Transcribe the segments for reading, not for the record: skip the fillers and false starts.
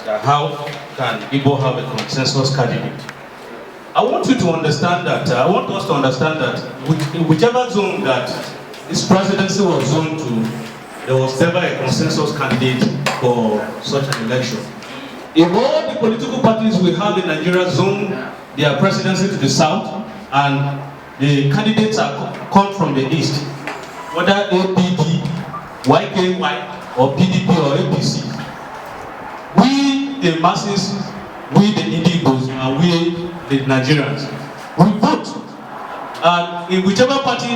How can Igbo have a consensus candidate? I want you to understand that, I want us to understand that whichever zone that this presidency was zoned to, there was never a consensus candidate for such an election. If all the political parties we have in Nigeria zone their presidency to the south, and the candidates are come from the east, whether APD, YKY, or PDP or APC, we the masses, we the Igbos, and we the Nigerians, we vote. And in whichever party,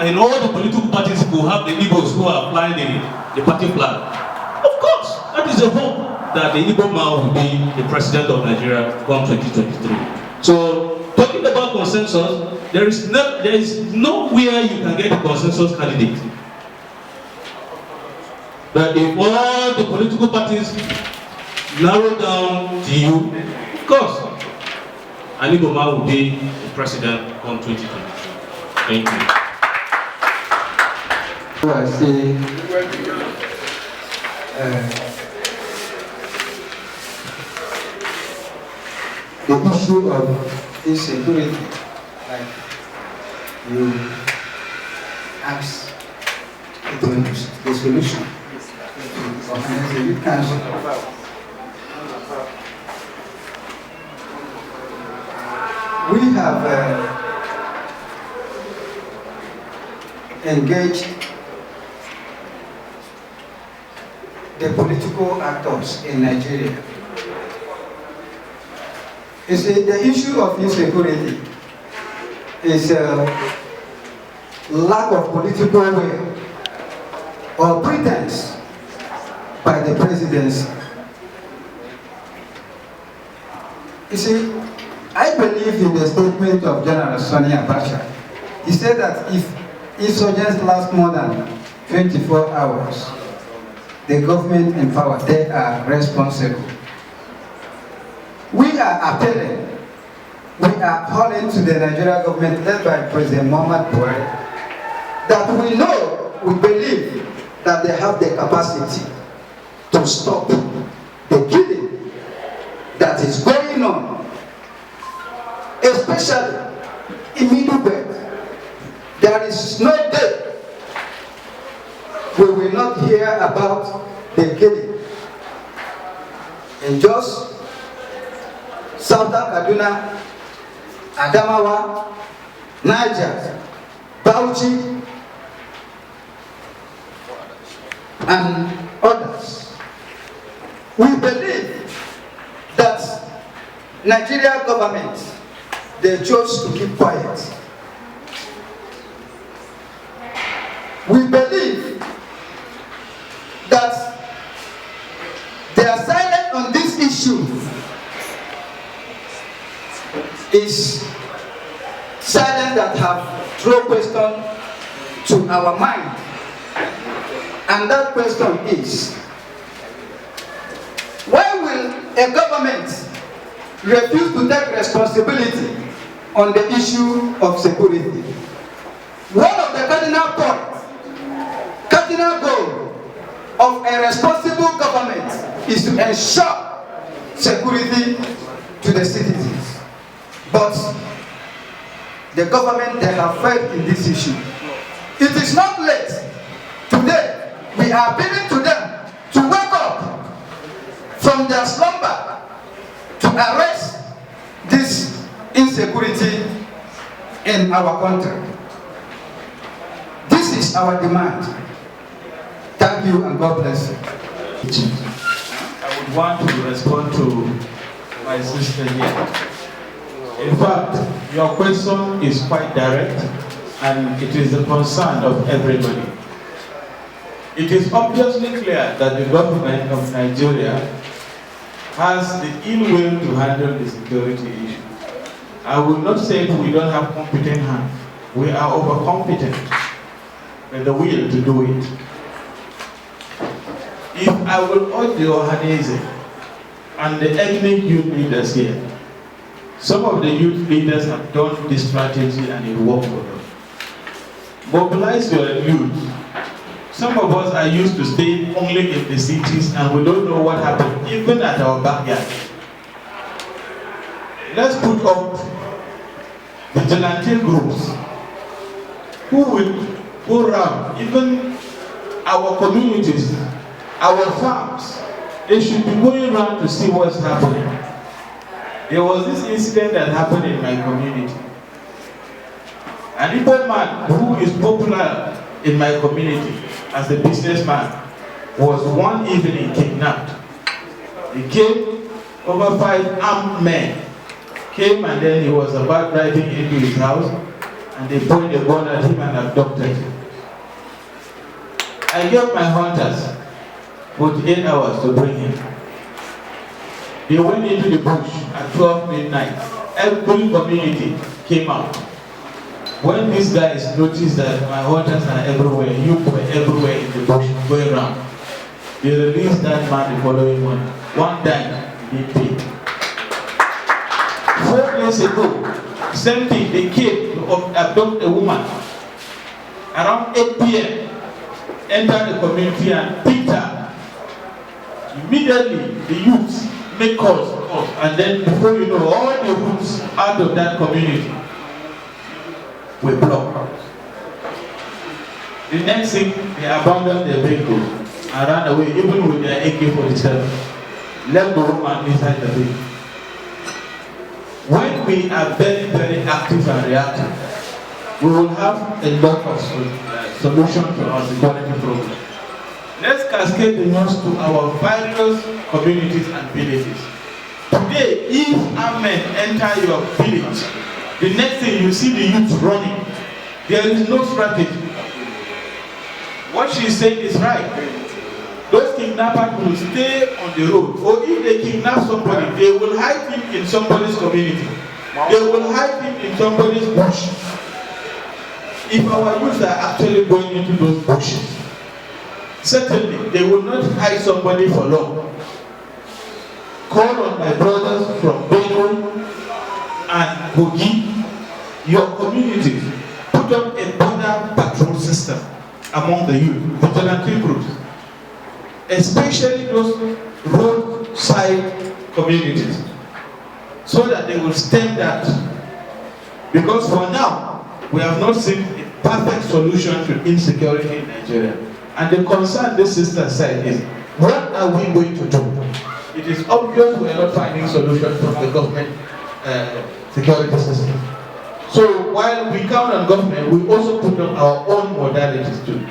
in all the political parties, we have the Igbos who are flying the party flag. Of course, that is a hope that the Igbo man will be the president of Nigeria come 2023. So, talking about consensus, there is nowhere you can get a consensus candidate. But if all the political parties narrow down to you, of course, an Igbo man will be the president come 2023. Thank you. I say, the issue of insecurity, like you ask the solution of the youth council. We have engaged the political actors in Nigeria. You see, the issue of insecurity is a lack of political will or pretense by the presidency. You see, I believe in the statement of General Sani Abacha. He said that if insurgents last more than 24 hours, the government in power, they are responsible. We are appealing, we are calling to the Nigerian government led by President Muhammad Buhari that we know, we believe that they have the capacity to stop the killing that is going on, especially in Middle Belt. There is no day we will not hear about the killing in Jos, Southern Kaduna, Adamawa, Niger, Bauchi, and others. We believe that Nigerian government, they chose to keep quiet. We believe that they are silent on this issue is silence that have thrown question to our mind. And that question is, why will a government refuse to take responsibility on the issue of security? One of the cardinal goal of a responsible government is to ensure security to the citizens. But the government, they have failed in this issue. It is not late. Today, we are appealing to them to wake up from their slumber to arrest this insecurity in our country. This is our demand. Thank you and God bless you. I would want to respond to my sister here. In fact, your question is quite direct and it is the concern of everybody. It is obviously clear that the government of Nigeria has the ill will to handle the security issue. I will not say we don't have competent hands. We are overcompetent with the will to do it. If I will urge your Hanese and the ethnic youth leaders here, some of the youth leaders have done this strategy and it worked for them. Mobilize your youth Some of us are used to staying only in the cities and we don't know what happened even at our backyard. Let's put up vigilante groups who will go around, even our communities, our farms. They should be going around to see what's happening. There was this incident that happened in my community. An Igbo man who is popular in my community as a businessman was one evening kidnapped. He came, over 5 armed men came, and then he was about driving into his house and they pointed a gun at him and abducted him. I gave my hunters 48 hours to bring him. They went into the bush at 12 midnight. Every community came out. When these guys noticed that my hunters are everywhere, youth were everywhere in the bush going around, they released that man the following morning. One died, he paid. 4 days ago, same thing, they came to abduct a woman. Around 8 p.m., entered the community and picked her. Immediately, the youths make calls, and then before you know, all the roots out of that community were blocked. The next thing, they abandoned their vehicle and ran away, even with their AK-47. Left the woman inside the vehicle. When we are very, very active and reactive, we will have a lot of solutions to our security problem. Let's cascade the news to our various communities and villages. Today, if armed men enter your village, the next thing you see the youth running. There is no strategy. What she's saying is right. Those kidnappers will stay on the road, or if they kidnap somebody, they will hide him in somebody's community. They will hide him in somebody's bush. If our youth are actually going into those bushes, certainly they will not hide somebody for long. Call on my brothers from Benue and Kogi, your communities, put up a border patrol system among the youth, vigilante groups, especially those roadside communities, so that they will stem that. Because for now, we have not seen a perfect solution to insecurity in Nigeria. And the concern this sister said is, what are we going to do? It is obvious we are not finding solutions from the government security system. So while we count on government, we also put on our own modalities too.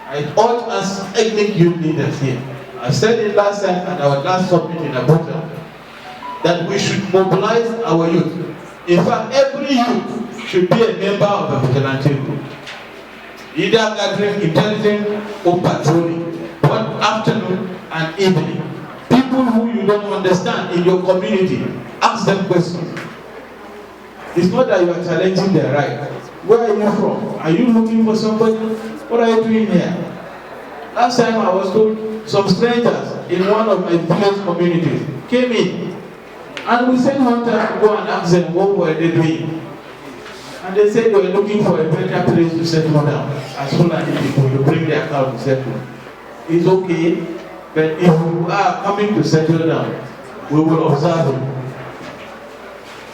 I urge us ethnic youth leaders here, I said it last time at our last summit in Abuja, that we should mobilize our youth. In fact, every youth should be a member of a vigilante group, either gathering intelligence or patrolling, one afternoon and evening. People who you don't understand in your community, ask them questions. It's not that you are challenging their right. Where are you from? Are you looking for somebody? What are you doing here? Last time I was told some strangers in one of my village communities came in, and we sent hunters to go and ask them what were they doing. And they said they were looking for a better place to settle down. As soon as people, you bring their cow to settle. It's okay, but if you are coming to settle down, we will observe you.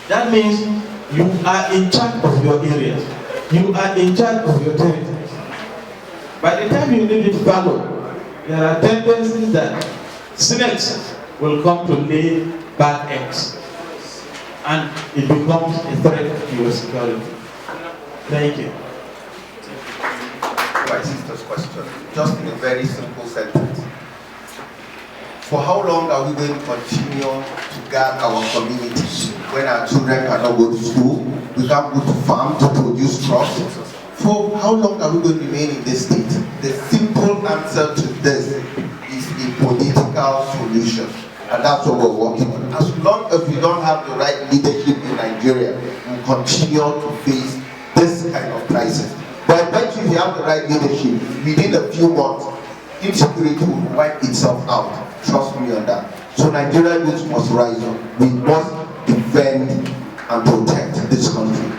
That means you are in charge of your areas. You are in charge of your territories. By the time you leave it fallow, there are tendencies that snakes will come to lay bad eggs, and it becomes a threat to your security. Thank you. My sister's question, just in a very simple sentence. For how long are we going to continue to guard our communities when our children cannot go to school, we can't go to farm to produce crops? For how long are we going to remain in this state? The simple answer to this is a political solution. And that's what we're working on. As long as we don't have the right leadership in Nigeria, we'll continue to face this kind of crisis. But I bet you if you have the right leadership, within a few months, insecurity will wipe itself out. Trust me on that. So Nigerian youth must rise up. We must defend and protect this country.